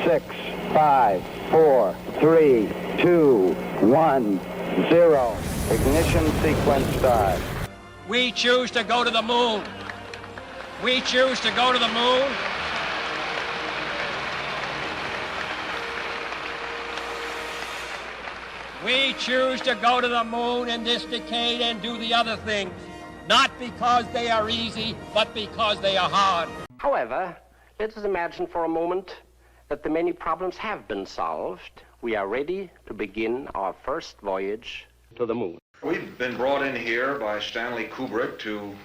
6, 5, 4, 3, 2, 1, 0. Ignition sequence start. We choose to go to the moon. We choose to go to the moon. We choose to go to the moon in this decade and do the other things, not because they are easy, but because they are hard. However, let us imagine for a moment that the many problems have been solved. We are ready to begin our first voyage to the moon. We've been brought in here by Stanley Kubrick to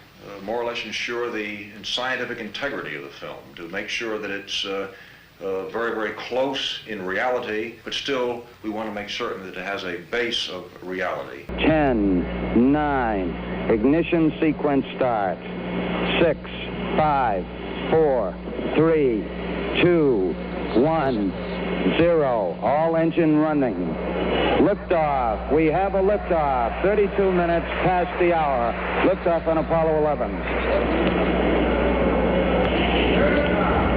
more or less ensure the scientific integrity of the film, to make sure that it's very, very close in reality, but still we want to make certain that it has a base of reality. 10, 9, ignition sequence start. 6, 5, 4, 3, 2, 1, 0. All engine running. Liftoff. We have a liftoff. 32 minutes past the hour. Liftoff on Apollo 11.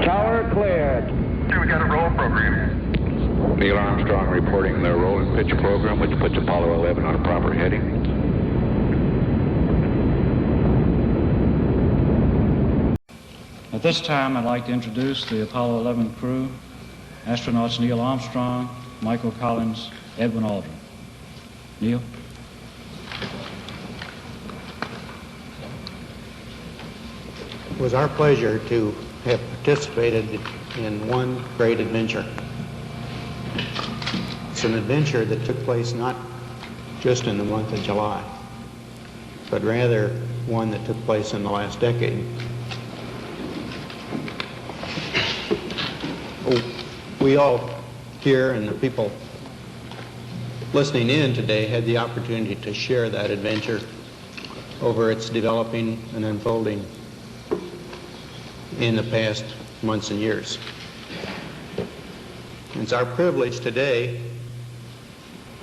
Tower cleared. We got a roll program. Neil Armstrong reporting the roll and pitch program, which puts Apollo 11 on a proper heading. At this time, I'd like to introduce the Apollo 11 crew, astronauts Neil Armstrong, Michael Collins, Edwin Aldrin. Neil? It was our pleasure to have participated in one great adventure. It's an adventure that took place not just in the month of July, but rather one that took place in the last decade. We all here and the people listening in today had the opportunity to share that adventure over its developing and unfolding in the past months and years. It's our privilege today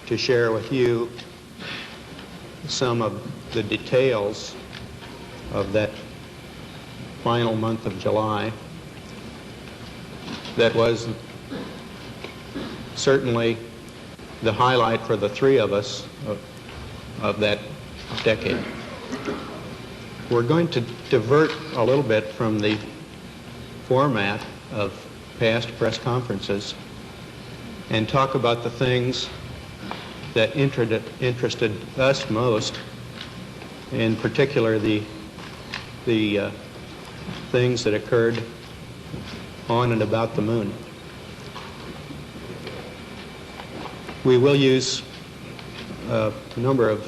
to share with you some of the details of that final month of July that was certainly the highlight for the three of us of that decade. We're going to divert a little bit from the format of past press conferences and talk about the things that interested us most, in particular the things that occurred on and about the moon. We will use a number of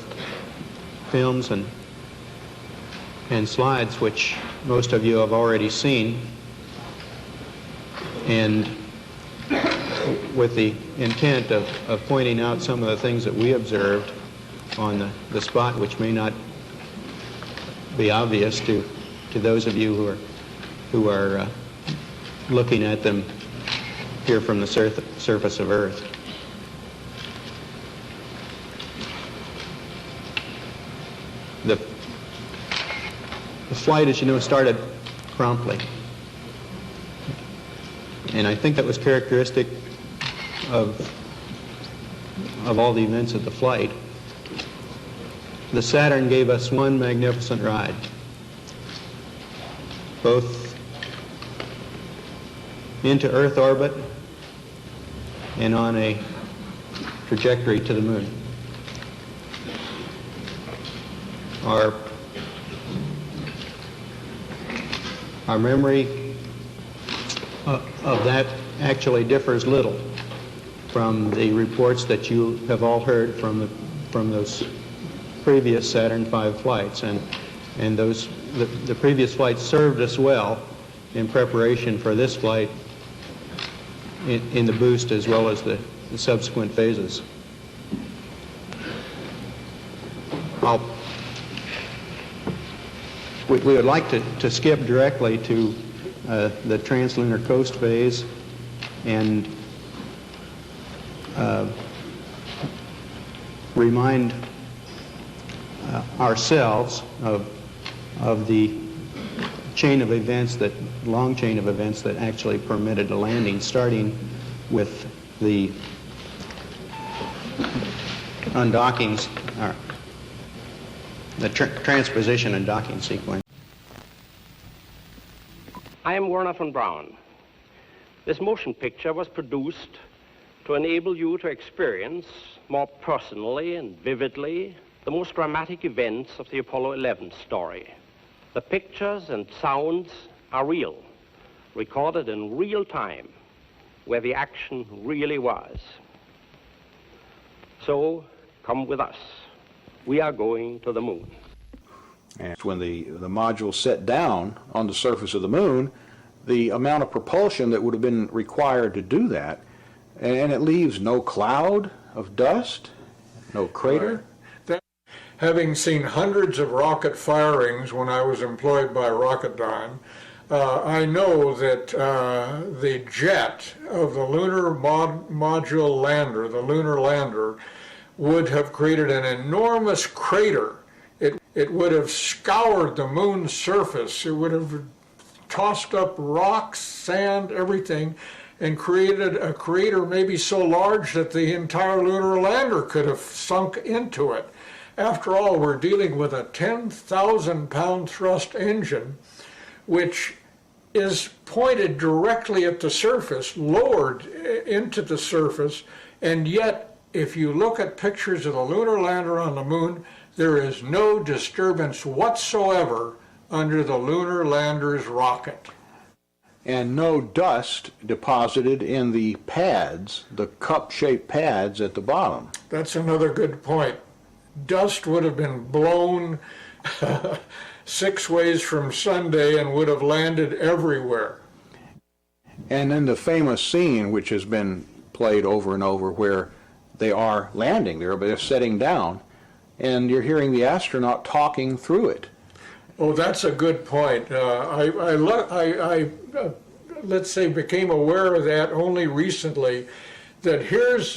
films and slides which most of you have already seen, and with the intent of pointing out some of the things that we observed on the spot which may not be obvious to those of you who are looking at them here from the surface of Earth. The flight, as you know, started promptly. And I think that was characteristic of all the events of the flight. The Saturn gave us one magnificent ride, both into Earth orbit and on a trajectory to the moon. Our memory of that actually differs little from the reports that you have all heard from those previous Saturn V flights, and the previous flights served us well in preparation for this flight in the boost as well as the subsequent phases. We would like to skip directly to the translunar coast phase and remind ourselves of the long chain of events that actually permitted a landing, starting with the undockings, the transposition and docking sequence. I am Werner von Braun. This motion picture was produced to enable you to experience more personally and vividly the most dramatic events of the Apollo 11 story. The pictures and sounds are real, recorded in real time, where the action really was. So, come with us. We are going to the moon. And when the module set down on the surface of the moon, the amount of propulsion that would have been required to do that, and it leaves no cloud of dust, no crater. Right. Having seen hundreds of rocket firings when I was employed by Rocketdyne, I know that the jet of the lunar module lander, the lunar lander, would have created an enormous crater. It would have scoured the moon's surface. It would have tossed up rocks, sand, everything, and created a crater maybe so large that the entire lunar lander could have sunk into it. After all, we're dealing with a 10,000-pound thrust engine, which is pointed directly at the surface, lowered into the surface, and yet, if you look at pictures of the lunar lander on the moon, there is no disturbance whatsoever under the lunar lander's rocket. And no dust deposited in the pads, the cup-shaped pads at the bottom. That's another good point. Dust would have been blown 6 ways from Sunday and would have landed everywhere. And then the famous scene, which has been played over and over, where they are landing there, but they're setting down, and you're hearing the astronaut talking through it. Oh, that's a good point. I let's say, became aware of that only recently, that here's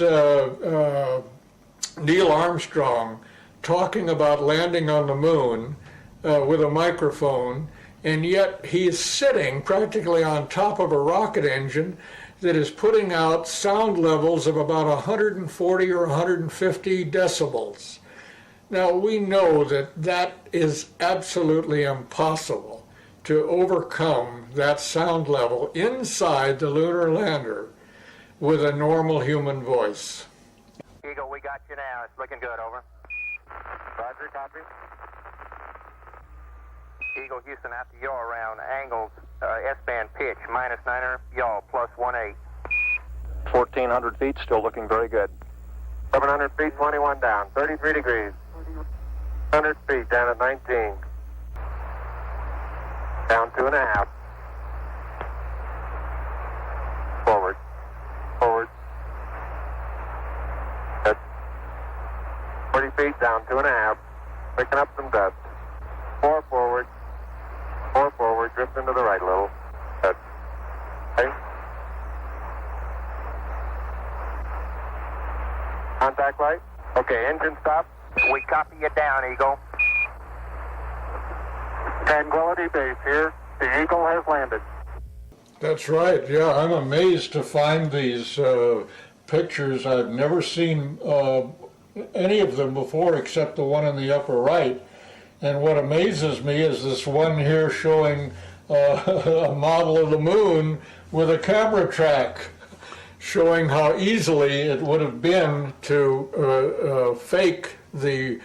Neil Armstrong talking about landing on the moon with a microphone, and yet he's sitting practically on top of a rocket engine that is putting out sound levels of about 140 or 150 decibels. Now, we know that that is absolutely impossible to overcome that sound level inside the lunar lander with a normal human voice. Eagle, we got you now. It's looking good, over. Roger, copy. Eagle, Houston, after yaw around angles, S-band pitch, -9er, yaw, +18. 1,400 feet, still looking very good. 700 feet, 21 down, 33 degrees. 100 feet, down at 19. Down 2.5. Forward. Forward. Good. 40 feet, down 2.5. Picking up some dust. 4 forward. 4 forward, drift into the right a little. Good. Okay. Contact light. Okay, engine stop. We copy you down, Eagle. Tranquility Base here. The Eagle has landed. That's right. Yeah, I'm amazed to find these pictures. I've never seen any of them before except the one in the upper right. And what amazes me is this one here showing a model of the moon with a camera track, showing how easily it would have been to fake the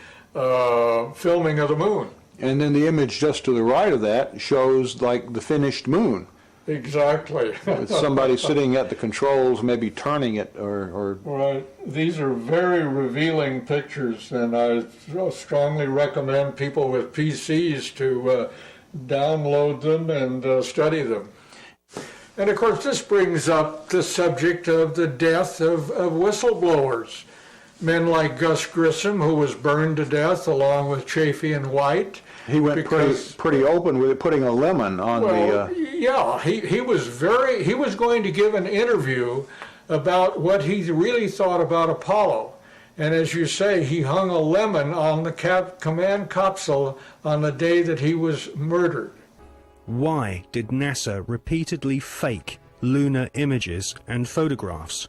filming of the moon. And then the image just to the right of that shows like the finished moon. Exactly. With somebody sitting at the controls, maybe turning it or... Right. These are very revealing pictures, and I strongly recommend people with PCs to download them and study them. And of course, this brings up the subject of the death of whistleblowers. Men like Gus Grissom, who was burned to death along with Chafee and White. He went pretty open with it, putting a lemon on Yeah, he was going to give an interview about what he really thought about Apollo. And as you say, he hung a lemon on the command capsule on the day that he was murdered. Why did NASA repeatedly fake lunar images and photographs?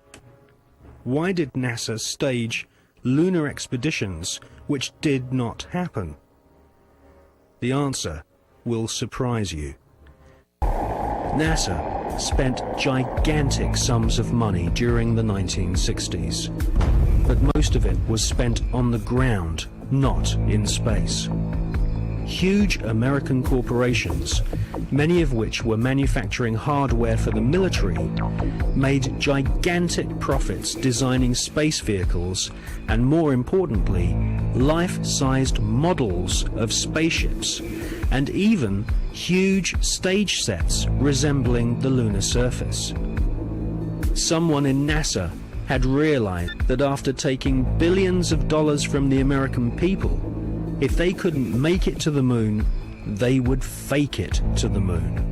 Why did NASA stage lunar expeditions which did not happen? The answer will surprise you. NASA spent gigantic sums of money during the 1960s, but most of it was spent on the ground, not in space. Huge American corporations, many of which were manufacturing hardware for the military, made gigantic profits designing space vehicles and, more importantly, life-sized models of spaceships, and even huge stage sets resembling the lunar surface. Someone in NASA had realized that after taking billions of dollars from the American people, if they couldn't make it to the moon, they would fake it to the moon.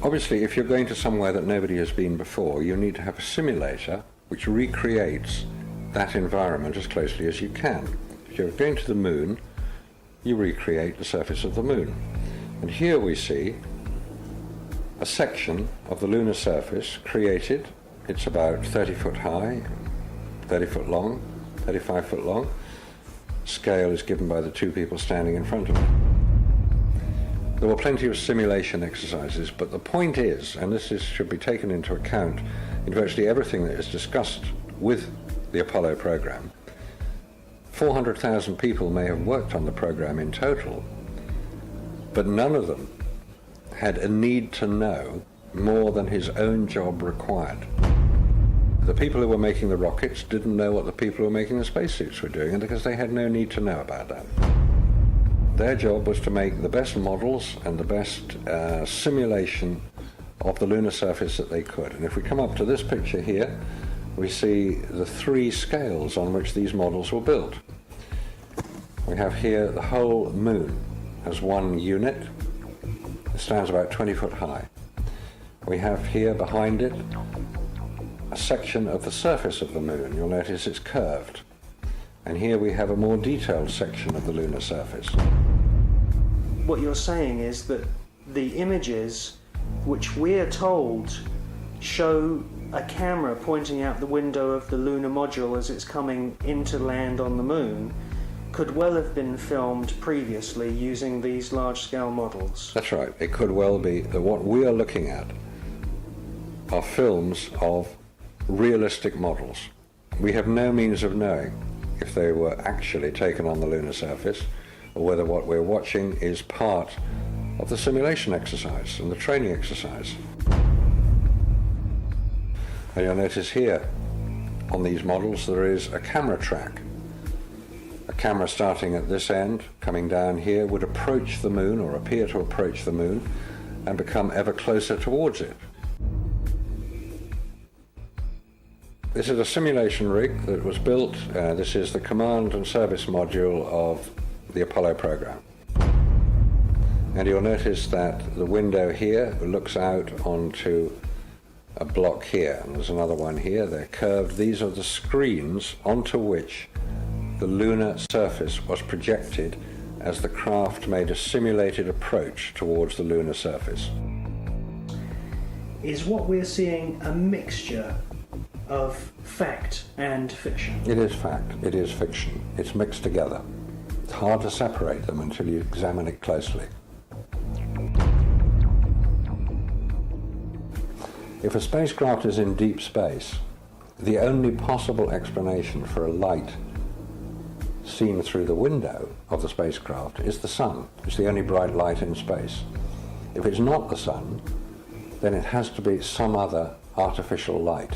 Obviously, if you're going to somewhere that nobody has been before, you need to have a simulator which recreates that environment as closely as you can. If you're going to the moon, you recreate the surface of the moon. And here we see a section of the lunar surface created. It's about 30 foot high, 30 foot long, 35 foot long. Scale is given by the two people standing in front of it. There were plenty of simulation exercises, but the point is, and this should be taken into account in virtually everything that is discussed with the Apollo program, 400,000 people may have worked on the program in total, but none of them had a need to know more than his own job required. The people who were making the rockets didn't know what the people who were making the spacesuits were doing, and because they had no need to know about that. Their job was to make the best models and the best simulation of the lunar surface that they could. And if we come up to this picture here, we see the three scales on which these models were built. We have here the whole moon as one unit. It stands about 20 foot high. We have here behind it a section of the surface of the moon. You'll notice it's curved. And here we have a more detailed section of the lunar surface. What you're saying is that the images which we're told show a camera pointing out the window of the lunar module as it's coming into land on the moon could well have been filmed previously using these large-scale models. That's right. It could well be that what we are looking at are films of realistic models. We have no means of knowing if they were actually taken on the lunar surface or whether what we're watching is part of the simulation exercise and the training exercise. And you'll notice here on these models there is a camera track. A camera starting at this end, coming down here, would approach the moon or appear to approach the moon and become ever closer towards it. This is a simulation rig that was built. This is the command and service module of the Apollo program. And you'll notice that the window here looks out onto a block here. And there's another one here. They're curved. These are the screens onto which the lunar surface was projected as the craft made a simulated approach towards the lunar surface. Is what we're seeing a mixture of fact and fiction? It is fact. It is fiction. It's mixed together. It's hard to separate them until you examine it closely. If a spacecraft is in deep space, the only possible explanation for a light seen through the window of the spacecraft is the sun. It's the only bright light in space. If it's not the sun, then it has to be some other artificial light,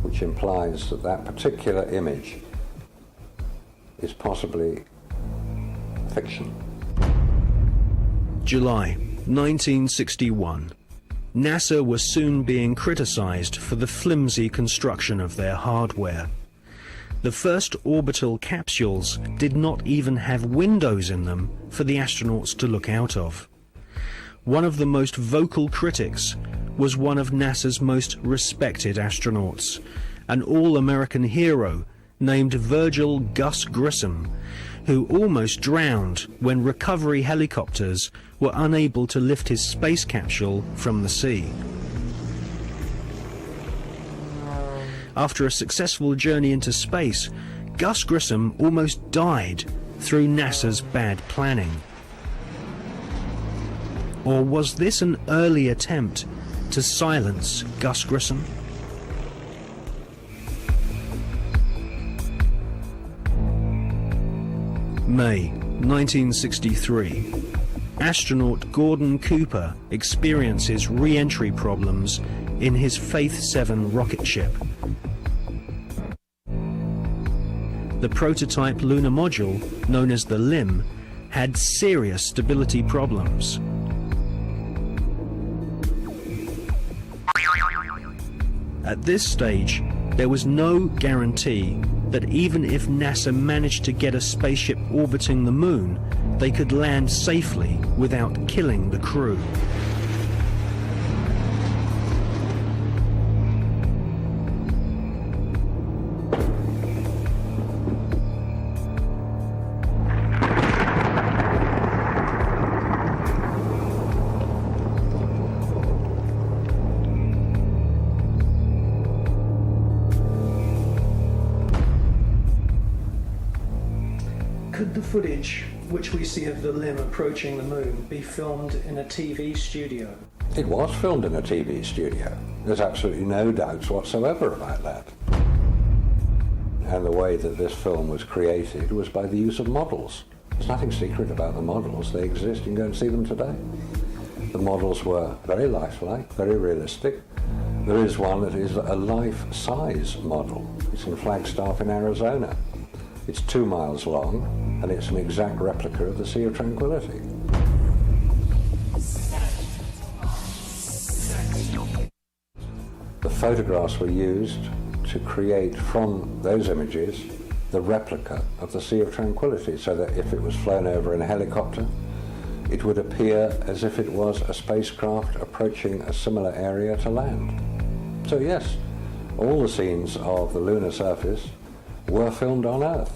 which implies that that particular image is possibly fiction. July 1961. NASA was soon being criticized for the flimsy construction of their hardware. The first orbital capsules did not even have windows in them for the astronauts to look out of. One of the most vocal critics was one of NASA's most respected astronauts, an all-American hero named Virgil Gus Grissom, who almost drowned when recovery helicopters were unable to lift his space capsule from the sea. After a successful journey into space, Gus Grissom almost died through NASA's bad planning. Or was this an early attempt to silence Gus Grissom? May 1963. Astronaut Gordon Cooper experiences re-entry problems in his Faith 7 rocket ship. The prototype lunar module, known as the LIM, had serious stability problems. At this stage, there was no guarantee that even if NASA managed to get a spaceship orbiting the moon, they could land safely without killing the crew. Could the footage which we see of the LIM approaching the moon be filmed in a TV studio? It was filmed in a TV studio. There's absolutely no doubts whatsoever about that. And the way that this film was created was by the use of models. There's nothing secret about the models. They exist. You can go and see them today. The models were very lifelike, very realistic. There is one that is a life-size model. It's in Flagstaff in Arizona. It's 2 miles long, and it's an exact replica of the Sea of Tranquility. The photographs were used to create from those images the replica of the Sea of Tranquility, so that if it was flown over in a helicopter, it would appear as if it was a spacecraft approaching a similar area to land. So yes, all the scenes of the lunar surface were filmed on Earth.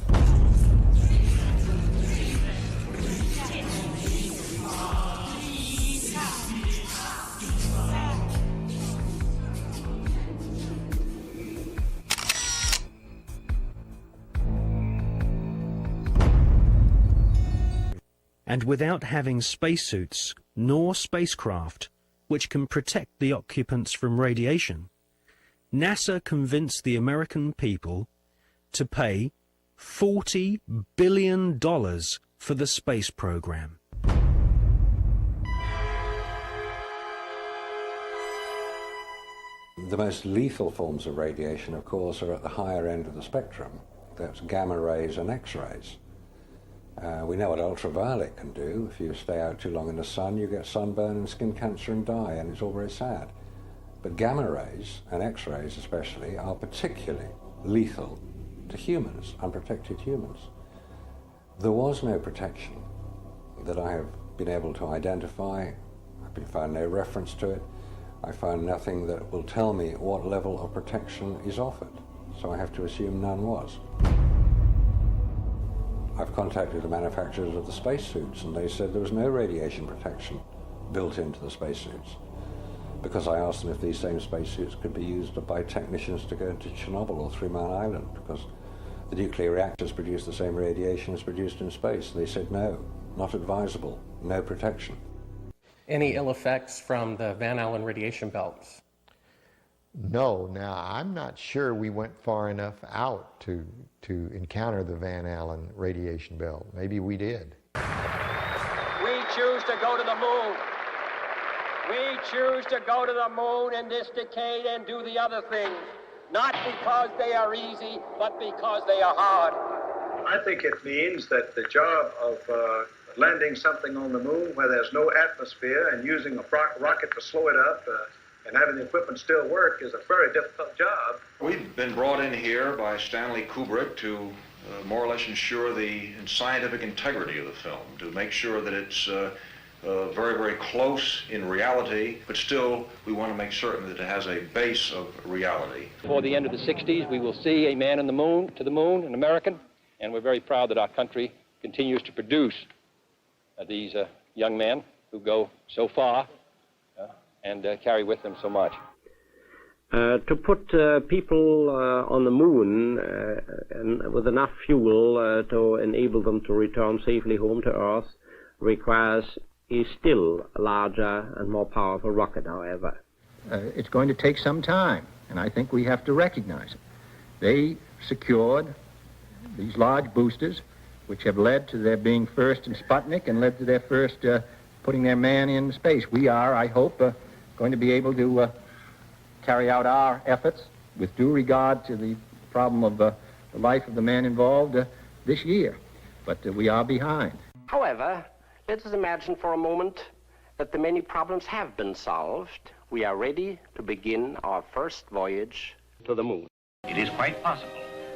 And without having spacesuits nor spacecraft which can protect the occupants from radiation, NASA convinced the American people to pay $40 billion for the space program. The most lethal forms of radiation, of course, are at the higher end of the spectrum. That's gamma rays and X-rays. We know what ultraviolet can do. If you stay out too long in the sun, you get sunburn and skin cancer and die, and it's all very sad. But gamma rays, and X-rays especially, are particularly lethal to humans, unprotected humans. There was no protection that I have been able to identify. I've found no reference to it. I found nothing that will tell me what level of protection is offered. So I have to assume none was. I've contacted the manufacturers of the spacesuits, and they said there was no radiation protection built into the spacesuits, because I asked them if these same spacesuits could be used by technicians to go into Chernobyl or 3 Mile Island, because the nuclear reactors produce the same radiation as produced in space. They said no, not advisable, no protection. Any ill effects from the Van Allen radiation belts? No. Now, I'm not sure we went far enough out to encounter the Van Allen radiation belt. Maybe we did. We choose to go to the moon. We choose to go to the moon in this decade and do the other things, not because they are easy, but because they are hard. I think it means that the job of landing something on the moon where there's no atmosphere and using a rocket to slow it up and having the equipment still work is a very difficult job. We've been brought in here by Stanley Kubrick to more or less ensure the scientific integrity of the film, to make sure that it's very, very close in reality, but still we want to make certain that it has a base of reality. Before the end of the 60s, we will see a man in the moon, to the moon, an American, and we're very proud that our country continues to produce these young men who go so far and carry with them so much. To put people on the moon and with enough fuel to enable them to return safely home to Earth requires a still larger and more powerful rocket, however. It's going to take some time, and I think we have to recognize it. They secured these large boosters, which have led to their being first in Sputnik and led to their first putting their man in space. We are, I hope, going to be able to carry out our efforts with due regard to the problem of the life of the man involved this year. But we are behind. However, let us imagine for a moment that the many problems have been solved. We are ready to begin our first voyage to the moon. It is quite possible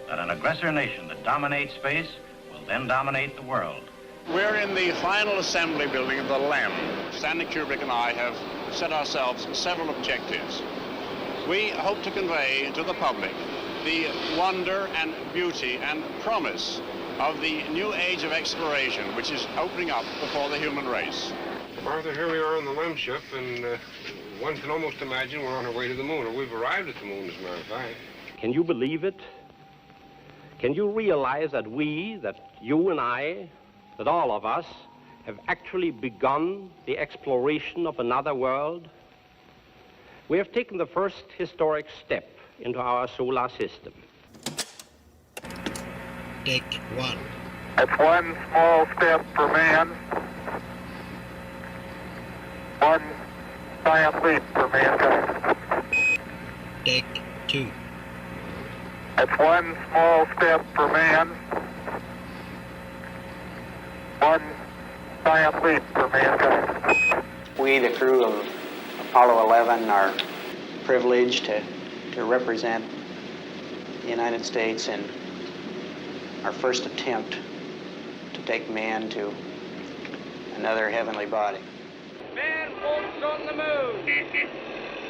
that an aggressor nation that dominates space will then dominate the world. We're in the final assembly building of the LEM. Stanley Kubrick and I have set ourselves several objectives. We hope to convey to the public the wonder and beauty and promise of the new age of exploration which is opening up before the human race. Arthur, here we are on the LEM ship, and one can almost imagine we're on our way to the moon, or we've arrived at the moon, as a matter of fact. Can you believe it? Can you realize that we, that you and I, that all of us, have actually begun the exploration of another world? We have taken the first historic step into our solar system. Take one. It's one small step for man, one giant leap for mankind. Take two. It's one small step for man, one giant leap for mankind. We, the crew of Apollo 11, are privileged to represent the United States in our first attempt to take man to another heavenly body. Man walks on the moon.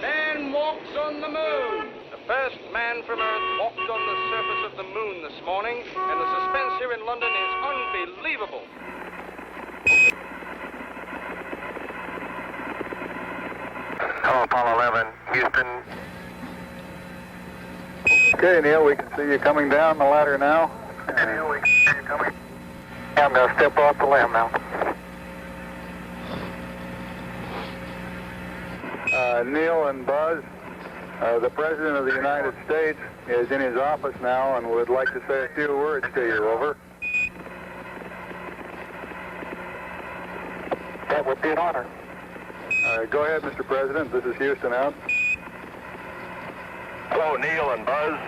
Man walks on the moon. The first man from Earth walked on the surface of the moon this morning, and the suspense here in London is unbelievable. Hello, Apollo 11, Houston. Okay, Neil, we can see you coming down the ladder now. Okay, Neil, we can see you coming. I'm going to step off the LEM now. Neil and Buzz, the President of the United States is in his office now and would like to say a few words to you. Over. That would be an honor. Go ahead, Mr. President. This is Houston out. Hello, Neil and Buzz.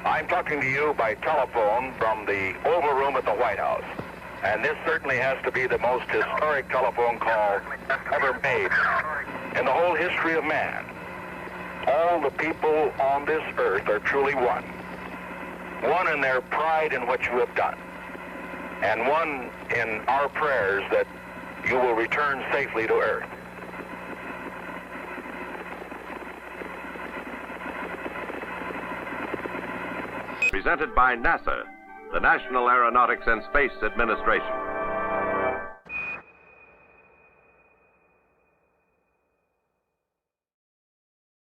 I'm talking to you by telephone from the Oval Room at the White House. And this certainly has to be the most historic telephone call ever made in the whole history of man. All the people on this earth are truly one. One in their pride in what you have done. And one in our prayers that you will return safely to Earth. Presented by NASA, the National Aeronautics and Space Administration.